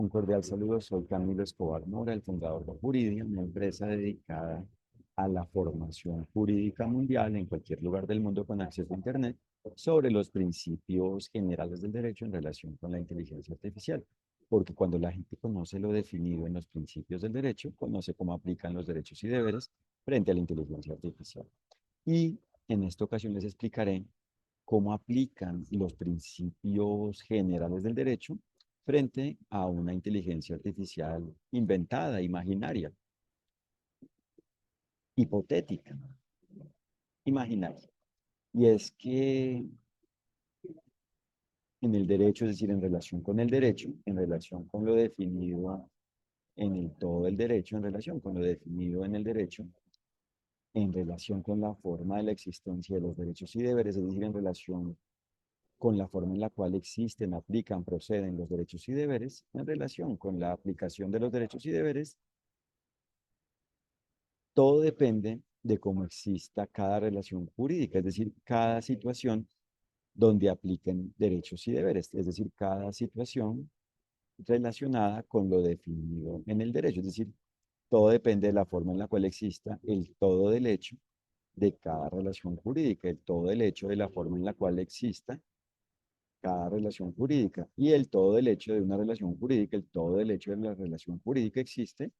Un cordial saludo, soy Camilo Escobar Mora, el fundador de Juridia, una empresa dedicada a la formación jurídica mundial en cualquier lugar del mundo con acceso a Internet sobre los principios generales del derecho en relación con la inteligencia artificial. Porque cuando la gente conoce lo definido en los principios del derecho, conoce cómo aplican los derechos y deberes frente a la inteligencia artificial. Y en esta ocasión les explicaré cómo aplican los principios generales del derecho frente a una inteligencia artificial inventada, imaginaria, hipotética, imaginaria. Y es que en el derecho, es decir, en relación con el derecho, en relación con lo definido en el todo el derecho, en relación con lo definido en el derecho, en relación con la forma de la existencia de los derechos y deberes, es decir, en relación con la forma en la cual existen, aplican, proceden los derechos y deberes, en relación con la aplicación de los derechos y deberes, todo depende de cómo exista cada relación jurídica, es decir, cada situación donde apliquen derechos y deberes, es decir, cada situación relacionada con lo definido en el derecho, es decir, todo depende de la forma en la cual exista el todo del hecho de cada relación jurídica, el todo del hecho de la forma en la cual exista cada relación jurídica y el todo del hecho de una relación jurídica, el todo del hecho de la relación jurídica existe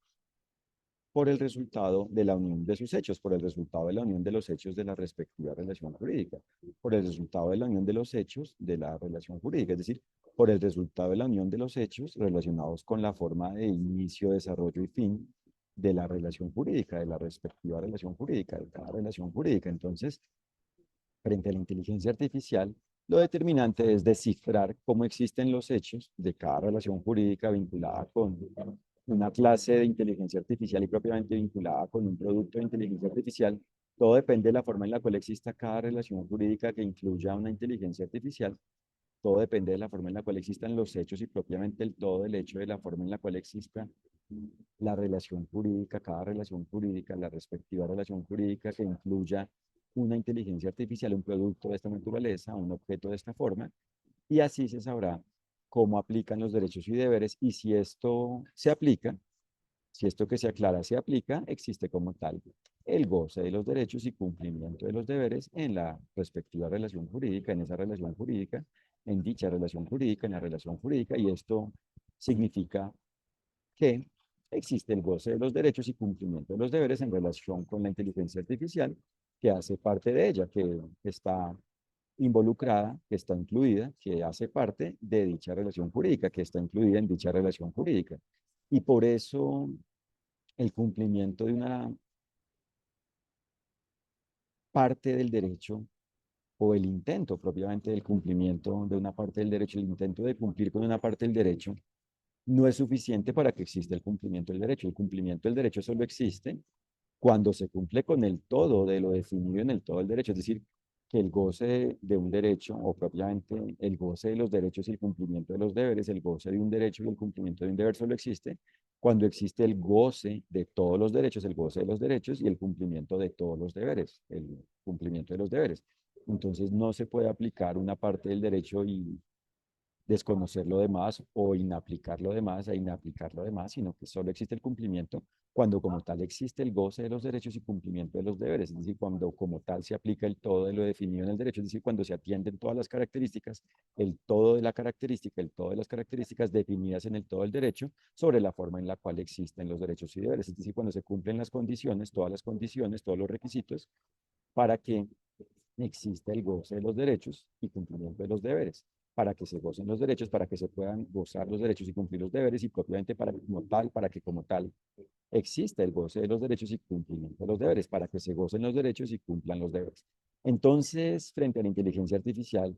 por el resultado de la unión de sus hechos, por el resultado de la unión de los hechos de la respectiva relación jurídica, por el resultado de la unión de los hechos de la relación jurídica, es decir, por el resultado de la unión de los hechos relacionados con la forma de inicio, desarrollo y fin de la relación jurídica, de la respectiva relación jurídica, de cada relación jurídica. Entonces, frente a la inteligencia artificial, lo determinante es descifrar cómo existen los hechos de cada relación jurídica vinculada con una clase de inteligencia artificial y propiamente vinculada con un producto de inteligencia artificial. Todo depende de la forma en la cual exista cada relación jurídica que incluya una inteligencia artificial. Todo depende de la forma en la cual existan los hechos y propiamente el todo del hecho de la forma en la cual exista la relación jurídica, cada relación jurídica, la respectiva relación jurídica que incluya una inteligencia artificial, un producto de esta naturaleza, un objeto de esta forma, y así se sabrá cómo aplican los derechos y deberes y si esto se aplica, si esto que se aclara se aplica, existe como tal el goce de los derechos y cumplimiento de los deberes en la respectiva relación jurídica, en esa relación jurídica, en dicha relación jurídica, en la relación jurídica, y esto significa que existe el goce de los derechos y cumplimiento de los deberes en relación con la inteligencia artificial que hace parte de ella, que está involucrada, que está incluida, que hace parte de dicha relación jurídica, que está incluida en dicha relación jurídica. Y por eso el cumplimiento de una parte del derecho o el intento propiamente del cumplimiento de una parte del derecho, el intento de cumplir con una parte del derecho, no es suficiente para que exista el cumplimiento del derecho. El cumplimiento del derecho solo existe cuando se cumple con el todo de lo definido en el todo del derecho, es decir, que el goce de un derecho o propiamente el goce de los derechos y el cumplimiento de los deberes, el goce de un derecho y el cumplimiento de un deber solo existe cuando existe el goce de todos los derechos, el goce de los derechos y el cumplimiento de todos los deberes, el cumplimiento de los deberes. Entonces no se puede aplicar una parte del derecho y desconocer lo demás o inaplicar lo demás e inaplicar lo demás, sino que solo existe el cumplimiento cuando como tal existe el goce de los derechos y cumplimiento de los deberes, es decir, cuando como tal se aplica el todo de lo definido en el derecho, es decir, cuando se atienden todas las características, el todo de la característica, el todo de las características definidas en el todo del derecho sobre la forma en la cual existen los derechos y deberes, es decir, cuando se cumplen las condiciones, todos los requisitos para que exista el goce de los derechos y cumplimiento de los deberes, para que se gocen los derechos, para que se puedan gozar los derechos y cumplir los deberes, y propiamente para que como tal exista el goce de los derechos y cumplimiento de los deberes, para que se gocen los derechos y cumplan los deberes. Entonces, frente a la inteligencia artificial,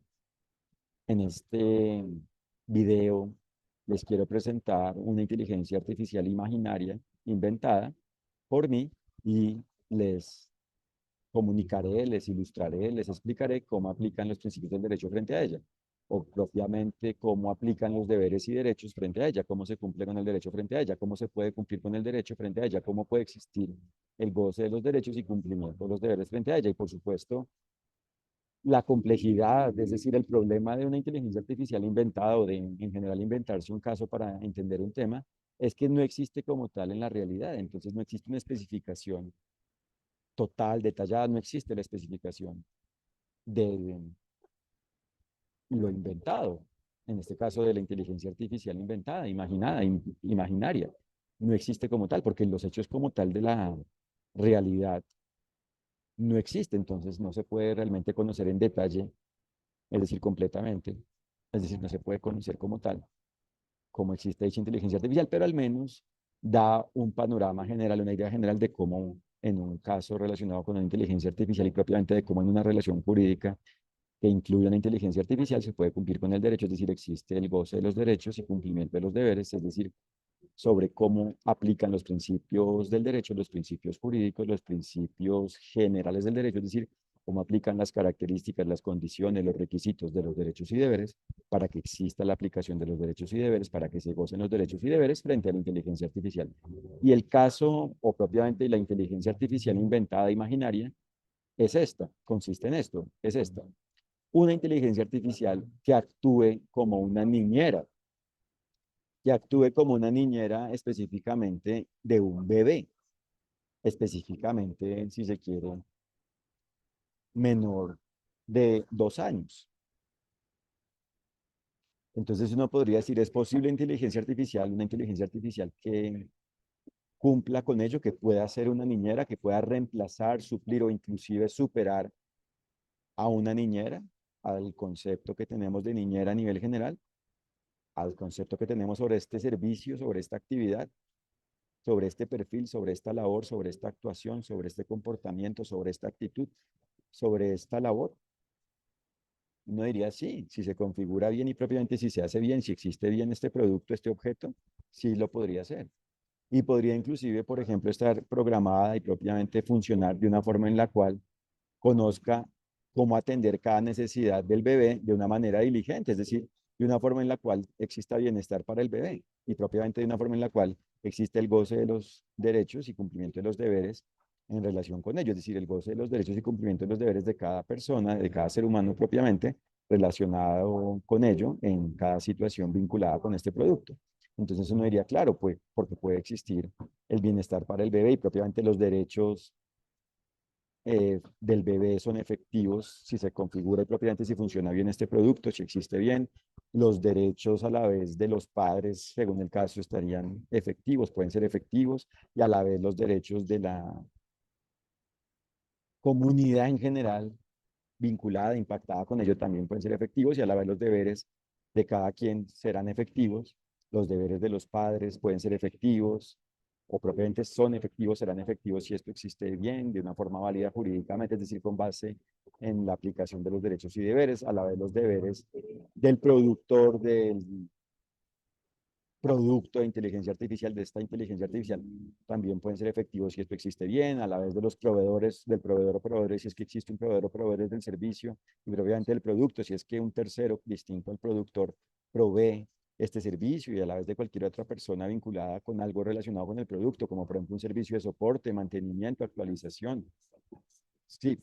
en este video les quiero presentar una inteligencia artificial imaginaria inventada por mí y les comunicaré, les ilustraré, les explicaré cómo aplican los principios del derecho frente a ella, o propiamente cómo aplican los deberes y derechos frente a ella, cómo se cumple con el derecho frente a ella, cómo se puede cumplir con el derecho frente a ella, cómo puede existir el goce de los derechos y cumplimiento de los deberes frente a ella. Y por supuesto, la complejidad, es decir, el problema de una inteligencia artificial inventada o de en general inventarse un caso para entender un tema, es que no existe como tal en la realidad. Entonces no existe una especificación total, detallada, no existe la especificación de lo inventado. En este caso de la inteligencia artificial inventada, imaginada, imaginaria. No existe como tal, porque los hechos como tal de la realidad no existe. Entonces no se puede realmente conocer en detalle, es decir, completamente. Es decir, no se puede conocer como tal, cómo existe dicha inteligencia artificial, pero al menos da un panorama general, una idea general de cómo en un caso relacionado con la inteligencia artificial y propiamente de cómo en una relación jurídica que incluye una inteligencia artificial se puede cumplir con el derecho, es decir, existe el goce de los derechos y cumplimiento de los deberes, es decir, sobre cómo aplican los principios del derecho, los principios jurídicos, los principios generales del derecho, es decir, cómo aplican las características, las condiciones, los requisitos de los derechos y deberes para que exista la aplicación de los derechos y deberes, para que se gocen los derechos y deberes frente a la inteligencia artificial. Y el caso, o propiamente la inteligencia artificial inventada, imaginaria, es esta, consiste en esto, es esta. Una inteligencia artificial que actúe como una niñera, que actúe como una niñera específicamente de un bebé, específicamente, si se quiere, menor de 2 años. Entonces uno podría decir, ¿es posible inteligencia artificial, una inteligencia artificial que cumpla con ello, que pueda ser una niñera, que pueda reemplazar, suplir o inclusive superar a una niñera, al concepto que tenemos de niñera a nivel general, al concepto que tenemos sobre este servicio, sobre esta actividad, sobre este perfil, sobre esta labor, sobre esta actuación, sobre este comportamiento, sobre esta actitud, sobre esta labor? Uno diría sí, si se configura bien y propiamente si se hace bien, si existe bien este producto, este objeto, sí lo podría hacer. Y podría inclusive, por ejemplo, estar programada y propiamente funcionar de una forma en la cual conozca cómo atender cada necesidad del bebé de una manera diligente, es decir, de una forma en la cual exista bienestar para el bebé y propiamente de una forma en la cual existe el goce de los derechos y cumplimiento de los deberes en relación con ello, es decir, el goce de los derechos y cumplimiento de los deberes de cada persona, de cada ser humano propiamente relacionado con ello en cada situación vinculada con este producto. Entonces uno diría, claro, pues, porque puede existir el bienestar para el bebé y propiamente los derechos del bebé son efectivos si se configura propiamente, si funciona bien este producto, si existe bien. Los derechos a la vez de los padres, según el caso, estarían efectivos, pueden ser efectivos, y a la vez los derechos de la comunidad en general vinculada, impactada con ello, también pueden ser efectivos, y a la vez los deberes de cada quien serán efectivos. Los deberes de los padres pueden ser efectivos, o propiamente son efectivos, serán efectivos si esto existe bien, de una forma válida jurídicamente, es decir, con base en la aplicación de los derechos y deberes, a la vez los deberes del productor del producto de inteligencia artificial, de esta inteligencia artificial, también pueden ser efectivos si esto existe bien, a la vez de los proveedores, del proveedor o proveedores, si es que existe un proveedor o proveedores del servicio, y obviamente del producto, si es que un tercero distinto al productor provee este servicio y a la vez de cualquier otra persona vinculada con algo relacionado con el producto, como por ejemplo un servicio de soporte, mantenimiento, actualización. Sí,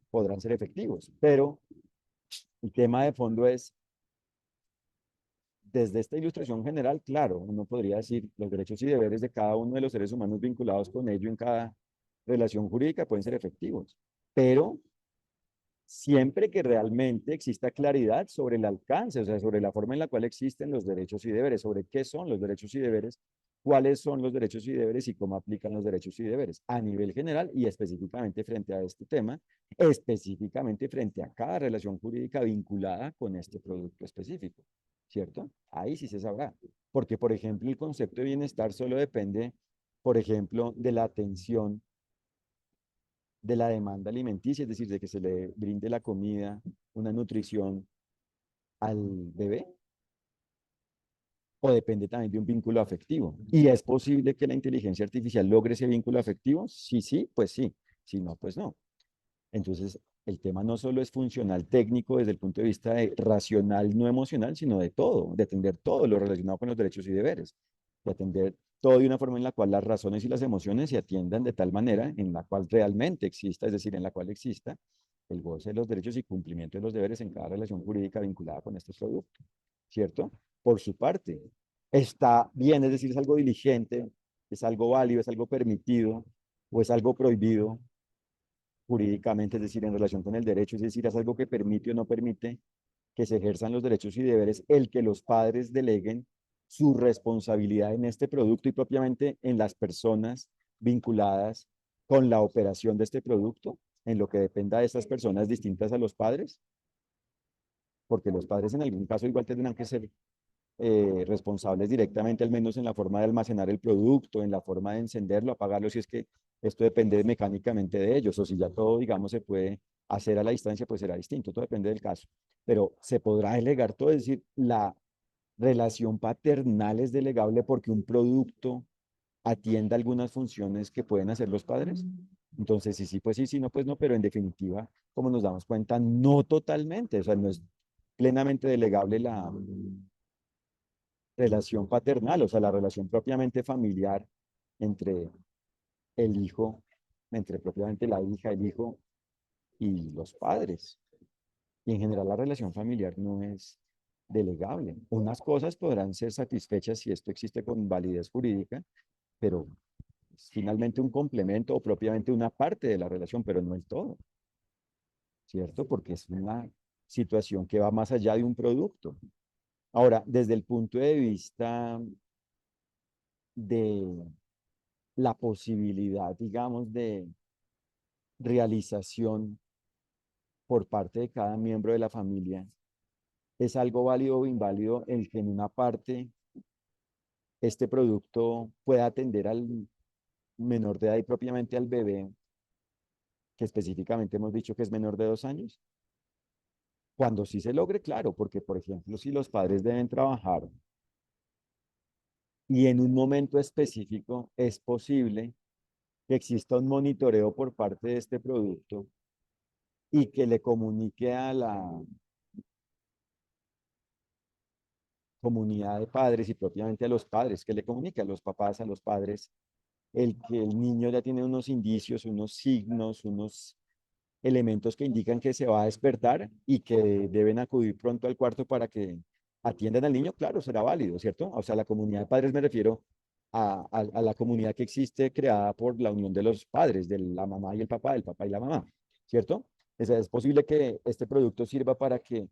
podrán ser efectivos, pero el tema de fondo es, desde esta ilustración general, claro, uno podría decir los derechos y deberes de cada uno de los seres humanos vinculados con ello en cada relación jurídica pueden ser efectivos, pero siempre que realmente exista claridad sobre el alcance, o sea, sobre la forma en la cual existen los derechos y deberes, sobre qué son los derechos y deberes, cuáles son los derechos y deberes y cómo aplican los derechos y deberes a nivel general y específicamente frente a este tema, específicamente frente a cada relación jurídica vinculada con este producto específico, ¿cierto? Ahí sí se sabrá, porque por ejemplo el concepto de bienestar solo depende, por ejemplo, de la atención de la demanda alimenticia, es decir, de que se le brinde la comida, una nutrición al bebé, o depende también de un vínculo afectivo. ¿Y es posible que la inteligencia artificial logre ese vínculo afectivo? Sí, sí, pues sí. Si no, pues no. Entonces, el tema no solo es funcional técnico desde el punto de vista de racional, no emocional, sino de todo, de atender todo lo relacionado con los derechos y deberes, de atender todo de una forma en la cual las razones y las emociones se atiendan de tal manera en la cual realmente exista, es decir, en la cual exista el goce de los derechos y cumplimiento de los deberes en cada relación jurídica vinculada con este producto, ¿cierto? Por su parte, está bien, es decir, es algo diligente, es algo válido, es algo permitido o es algo prohibido jurídicamente, es decir, en relación con el derecho, es decir, es algo que permite o no permite que se ejerzan los derechos y deberes, el que los padres deleguen su responsabilidad en este producto y propiamente en las personas vinculadas con la operación de este producto, en lo que dependa de estas personas distintas a los padres, porque los padres en algún caso igual tendrán que ser responsables directamente, al menos en la forma de almacenar el producto, en la forma de encenderlo, apagarlo, si es que esto depende mecánicamente de ellos, o si ya todo, digamos, se puede hacer a la distancia, pues será distinto, todo depende del caso. Pero se podrá delegar todo, es decir, la relación paternal es delegable porque un producto atienda algunas funciones que pueden hacer los padres. Entonces, sí, sí, pues sí, sí, no, pues no, pero en definitiva, como nos damos cuenta, no totalmente, o sea, no es plenamente delegable la relación paternal, o sea, la relación propiamente familiar entre el hijo, entre propiamente la hija, el hijo y los padres. Y en general la relación familiar no es delegable. Unas cosas podrán ser satisfechas si esto existe con validez jurídica, pero es finalmente un complemento o propiamente una parte de la relación, pero no el todo, ¿cierto? Porque es una situación que va más allá de un producto. Ahora, desde el punto de vista de la posibilidad, digamos, de realización por parte de cada miembro de la familia, es algo válido o inválido el que en una parte este producto pueda atender al menor de edad y propiamente al bebé, que específicamente hemos dicho que es menor de 2 años. Cuando sí se logre, claro, porque por ejemplo, si los padres deben trabajar y en un momento específico es posible que exista un monitoreo por parte de este producto y que le comunique a la comunidad de padres y propiamente a los padres, que le comunique a los papás, a los padres, el que el niño ya tiene unos indicios, unos signos, unos elementos que indican que se va a despertar y que deben acudir pronto al cuarto para que atiendan al niño, claro, será válido, ¿cierto? O sea, la comunidad de padres me refiero a la comunidad que existe creada por la unión de los padres, de la mamá y el papá, del papá y la mamá, ¿cierto? O sea, es posible que este producto sirva para que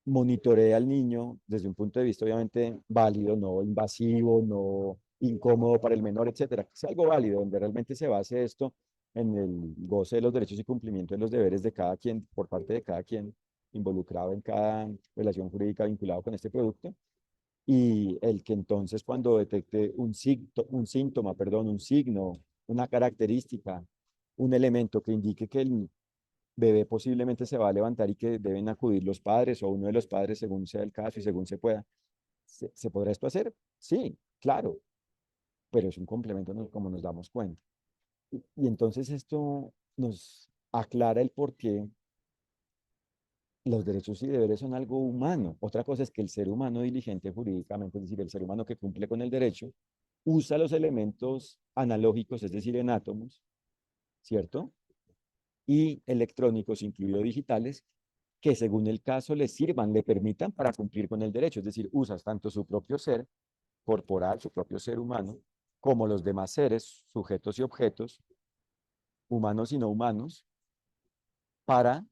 monitoree al niño desde un punto de vista obviamente válido, no invasivo, no incómodo para el menor, etcétera. Que sea algo válido, donde realmente se base esto en el goce de los derechos y cumplimiento de los deberes de cada quien, por parte de cada quien involucrado en cada relación jurídica vinculado con este producto. Y el que entonces cuando detecte un síntoma, perdón, un signo, una característica, un elemento que indique que el bebé posiblemente se va a levantar y que deben acudir los padres o uno de los padres según sea el caso y según se pueda. ¿Se podrá esto hacer? Sí, claro, pero es un complemento como nos damos cuenta. Y entonces esto nos aclara el por qué los derechos y deberes son algo humano. Otra cosa es que el ser humano diligente jurídicamente, es decir, el ser humano que cumple con el derecho, usa los elementos analógicos, es decir, en átomos, ¿cierto? Y electrónicos, incluidos digitales, que según el caso le sirvan, le permitan para cumplir con el derecho. Es decir, usas tanto su propio ser corporal, su propio ser humano, como los demás seres, sujetos y objetos, humanos y no humanos, para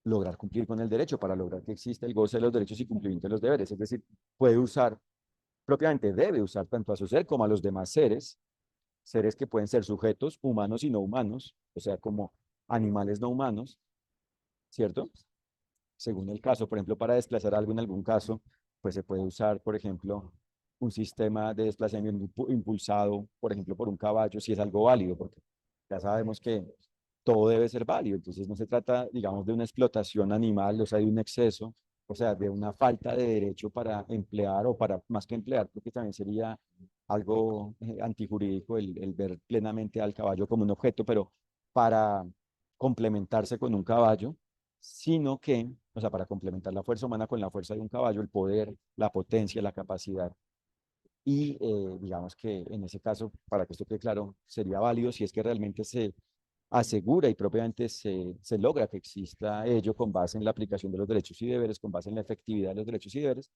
lograr cumplir con el derecho, para lograr que exista el goce de los derechos y cumplimiento de los deberes. Es decir, puede usar, propiamente debe usar tanto a su ser como a los demás seres, seres que pueden ser sujetos humanos y no humanos, o sea, como animales no humanos, ¿cierto? Según el caso, por ejemplo, para desplazar algo en algún caso, pues se puede usar, por ejemplo, un sistema de desplazamiento impulsado, por ejemplo, por un caballo, si es algo válido, porque ya sabemos que todo debe ser válido. Entonces no se trata, digamos, de una explotación animal, o sea, de un exceso, o sea, de una falta de derecho para emplear o para, más que emplear, porque también sería algo antijurídico el ver plenamente al caballo como un objeto, pero para complementarse con un caballo, sino que, o sea, para complementar la fuerza humana con la fuerza de un caballo, el poder, la potencia, la capacidad. Y digamos que en ese caso, para que esto quede claro, sería válido si es que realmente se asegura y propiamente se logra que exista ello con base en la aplicación de los derechos y deberes, con base en la efectividad de los derechos y deberes,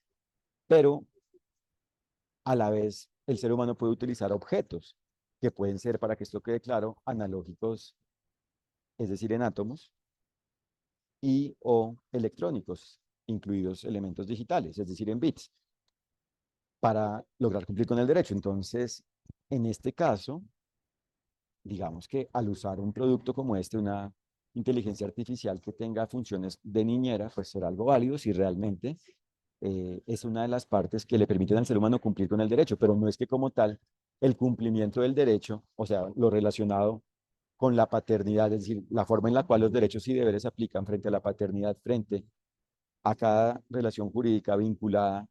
pero a la vez el ser humano puede utilizar objetos que pueden ser, para que esto quede claro, analógicos, es decir, en átomos, y o electrónicos, incluidos elementos digitales, es decir, en bits, para lograr cumplir con el derecho. Entonces, en este caso, digamos que al usar un producto como este, una inteligencia artificial que tenga funciones de niñera, pues será algo válido si realmente es una de las partes que le permiten al ser humano cumplir con el derecho, pero no es que como tal el cumplimiento del derecho, o sea, lo relacionado con la paternidad, es decir, la forma en la cual los derechos y deberes se aplican frente a la paternidad, frente a cada relación jurídica vinculada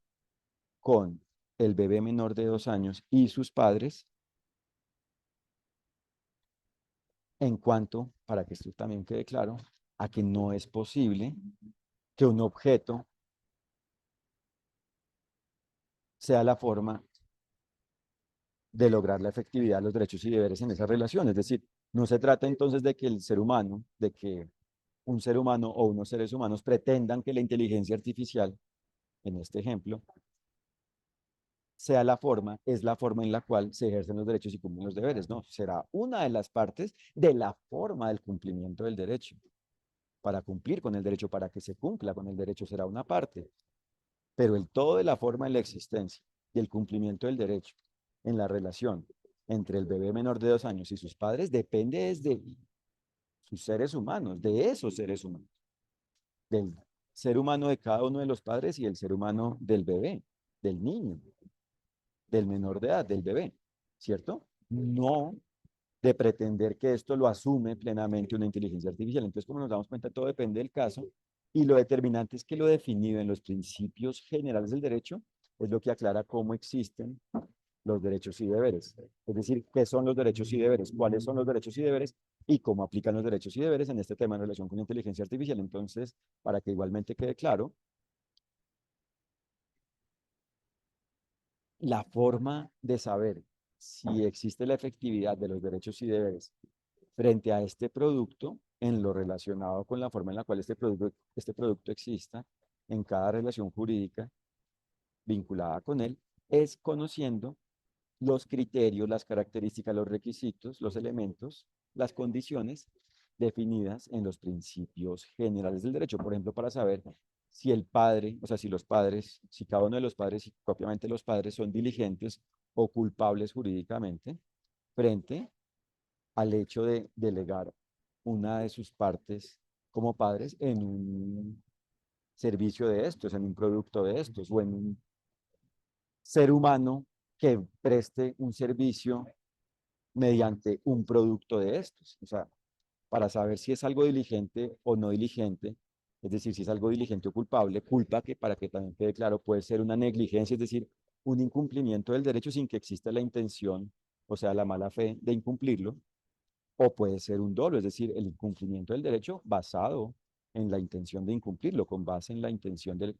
con el bebé menor de 2 años y sus padres, en cuanto, para que esto también quede claro, a que no es posible que un objeto sea la forma de lograr la efectividad de los derechos y deberes en esa relación. Es decir, no se trata entonces de que el ser humano, de que un ser humano o unos seres humanos pretendan que la inteligencia artificial, en este ejemplo, sea la forma, es la forma en la cual se ejercen los derechos y cumplen los deberes. No, será una de las partes de la forma del cumplimiento del derecho. Para cumplir con el derecho, para que se cumpla con el derecho, será una parte. Pero el todo de la forma en la existencia y el cumplimiento del derecho en la relación entre el bebé menor de 2 años y sus padres depende desde sus seres humanos, de esos seres humanos, del ser humano de cada uno de los padres y el ser humano del bebé, del niño, del menor de edad, del bebé, ¿cierto? No de pretender que esto lo asume plenamente una inteligencia artificial. Entonces, como nos damos cuenta, todo depende del caso y lo determinante es que lo definido en los principios generales del derecho es lo que aclara cómo existen los derechos y deberes. Es decir, qué son los derechos y deberes, cuáles son los derechos y deberes y cómo aplican los derechos y deberes en este tema en relación con la inteligencia artificial. Entonces, para que igualmente quede claro, la forma de saber si existe la efectividad de los derechos y deberes frente a este producto en lo relacionado con la forma en la cual este producto exista en cada relación jurídica vinculada con él, es conociendo los criterios, las características, los requisitos, los elementos, las condiciones definidas en los principios generales del derecho. Por ejemplo, para saber si el padre, o sea, si los padres, si cada uno de los padres y propiamente los padres son diligentes o culpables jurídicamente frente al hecho de delegar una de sus partes como padres en un servicio de estos, en un producto de estos o en un ser humano que preste un servicio mediante un producto de estos. O sea, para saber si es algo diligente o no diligente, es decir, si es algo diligente o culpable, culpa que para que también quede claro puede ser una negligencia, es decir, un incumplimiento del derecho sin que exista la intención, o sea, la mala fe de incumplirlo, o puede ser un dolo, es decir, el incumplimiento del derecho basado en la intención de incumplirlo, con base en la intención del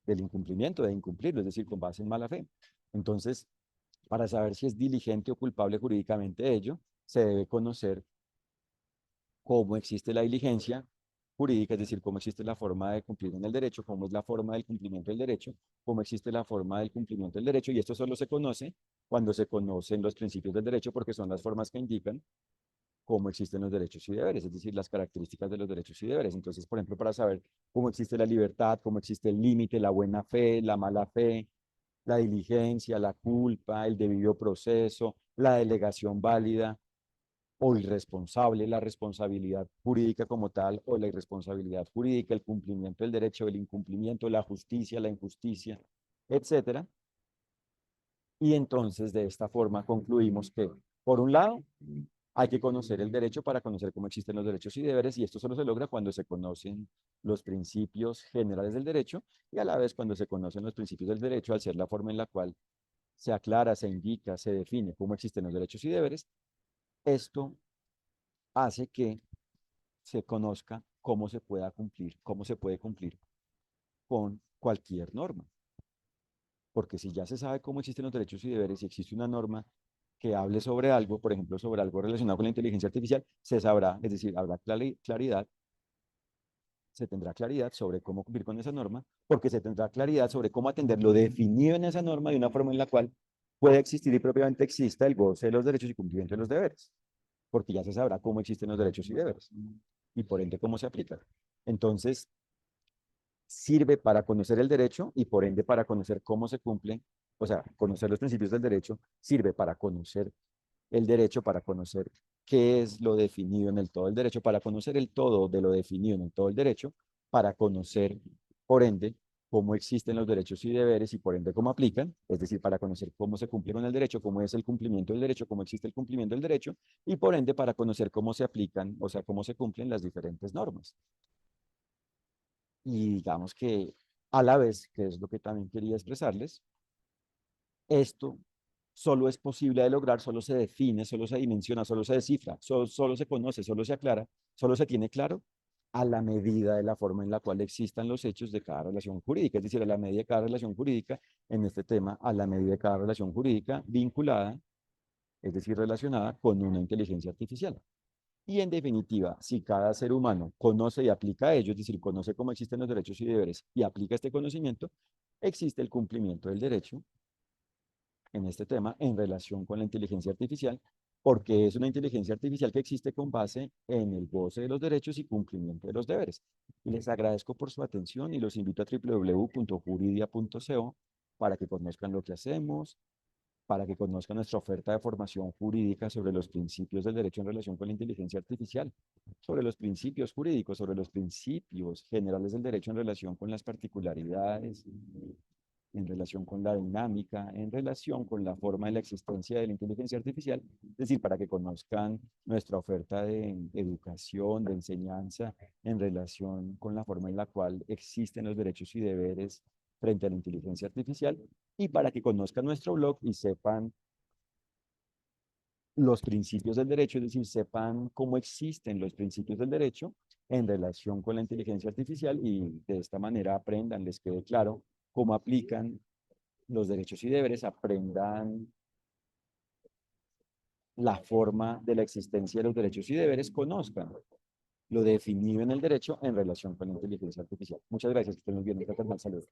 incumplimiento, de incumplirlo, es decir, con base en mala fe. Entonces, para saber si es diligente o culpable jurídicamente de ello, se debe conocer cómo existe la diligencia jurídica, es decir, cómo existe la forma de cumplir en el derecho, cómo es la forma del cumplimiento del derecho, cómo existe la forma del cumplimiento del derecho, y esto solo se conoce cuando se conocen los principios del derecho, porque son las formas que indican cómo existen los derechos y deberes, es decir, las características de los derechos y deberes. Entonces, por ejemplo, para saber cómo existe la libertad, cómo existe el límite, la buena fe, la mala fe, la diligencia, la culpa, el debido proceso, la delegación válida o irresponsable, la responsabilidad jurídica como tal o la irresponsabilidad jurídica, el cumplimiento del derecho, el incumplimiento, la justicia, la injusticia, etcétera. Y entonces, de esta forma, concluimos que, por un lado, hay que conocer el derecho para conocer cómo existen los derechos y deberes, y esto solo se logra cuando se conocen los principios generales del derecho y a la vez cuando se conocen los principios del derecho, al ser la forma en la cual se aclara, se indica, se define cómo existen los derechos y deberes, esto hace que se conozca cómo se pueda cumplir, cómo se puede cumplir con cualquier norma. Porque si ya se sabe cómo existen los derechos y deberes y existe una norma que hable sobre algo, por ejemplo, sobre algo relacionado con la inteligencia artificial, se sabrá, es decir, habrá claridad, se tendrá claridad sobre cómo cumplir con esa norma, porque se tendrá claridad sobre cómo atender lo definido en esa norma de una forma en la cual puede existir y propiamente exista el goce de los derechos y cumplimiento de los deberes, porque ya se sabrá cómo existen los derechos y deberes y por ende cómo se aplican. Entonces, sirve para conocer el derecho y por ende para conocer cómo se cumple, o sea, conocer los principios del derecho, sirve para conocer el derecho, para conocer qué es lo definido en el todo del derecho, para conocer el todo de lo definido en el todo del derecho, para conocer, por ende, cómo existen los derechos y deberes y por ende cómo aplican, es decir, para conocer cómo se cumple con el derecho, cómo es el cumplimiento del derecho, cómo existe el cumplimiento del derecho y por ende para conocer cómo se aplican, o sea, cómo se cumplen las diferentes normas. Y digamos que a la vez, que es lo que también quería expresarles, esto solo es posible de lograr, solo se define, solo se dimensiona, solo se descifra, solo se conoce, solo se aclara, solo se tiene claro a la medida de la forma en la cual existan los hechos de cada relación jurídica, es decir, a la medida de cada relación jurídica en este tema, a la medida de cada relación jurídica vinculada, es decir, relacionada con una inteligencia artificial. Y en definitiva, si cada ser humano conoce y aplica ello, es decir, conoce cómo existen los derechos y deberes y aplica este conocimiento, existe el cumplimiento del derecho en este tema en relación con la inteligencia artificial, porque es una inteligencia artificial que existe con base en el goce de los derechos y cumplimiento de los deberes. Les agradezco por su atención y los invito a www.juridia.co para que conozcan lo que hacemos, para que conozcan nuestra oferta de formación jurídica sobre los principios del derecho en relación con la inteligencia artificial, sobre los principios jurídicos, sobre los principios generales del derecho en relación con las particularidades, en relación con la dinámica, en relación con la forma de la existencia de la inteligencia artificial, es decir, para que conozcan nuestra oferta de educación, de enseñanza, en relación con la forma en la cual existen los derechos y deberes frente a la inteligencia artificial, y para que conozcan nuestro blog y sepan los principios del derecho, es decir, sepan cómo existen los principios del derecho en relación con la inteligencia artificial y de esta manera aprendan, les quede claro cómo aplican los derechos y deberes, aprendan la forma de la existencia de los derechos y deberes, conozcan lo definido en el derecho en relación con la inteligencia artificial. Muchas gracias, que estén muy bien. Saludos.